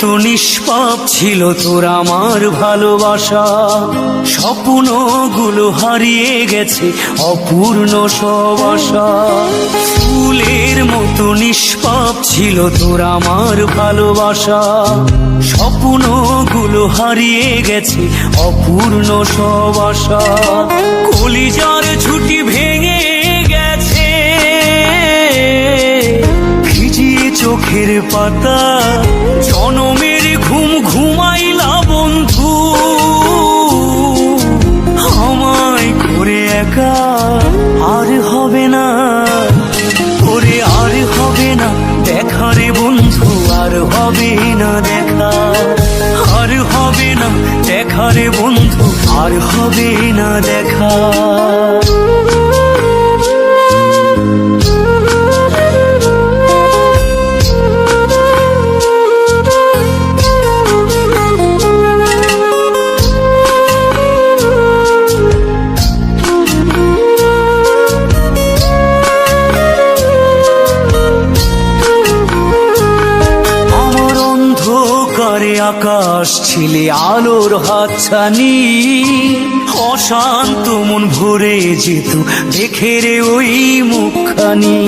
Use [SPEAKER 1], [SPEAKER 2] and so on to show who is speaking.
[SPEAKER 1] মতো নিষ্পাপ ছিল তোর আমার ভালোবাসা, স্বপ্নগুলো হারিয়ে গেছে অপূর্ণ সব আশা। ফুলের মতো নিষ্পাপ ছিল তোর আমার ভালোবাসা, স্বপ্নগুলো হারিয়ে গেছে অপূর্ণ সব আশা। কলিজার ঝুঁটি ভেঙে গেছে ভিজিয়ে চোখের পাতা, জনমের ঘুম ঘুমাইলা বন্ধু আমায় করে একা। আর হবে না ওরে, আর হবে না দেখা রে বন্ধু, আর হবে না দেখা, আর হবে না দেখা রে বন্ধু, আর হবে না দেখা। আকাশ ছিলে আলোর হাতছানি, অশান্ত মন ভরে যেত দেখে রে ওই মুখখানি।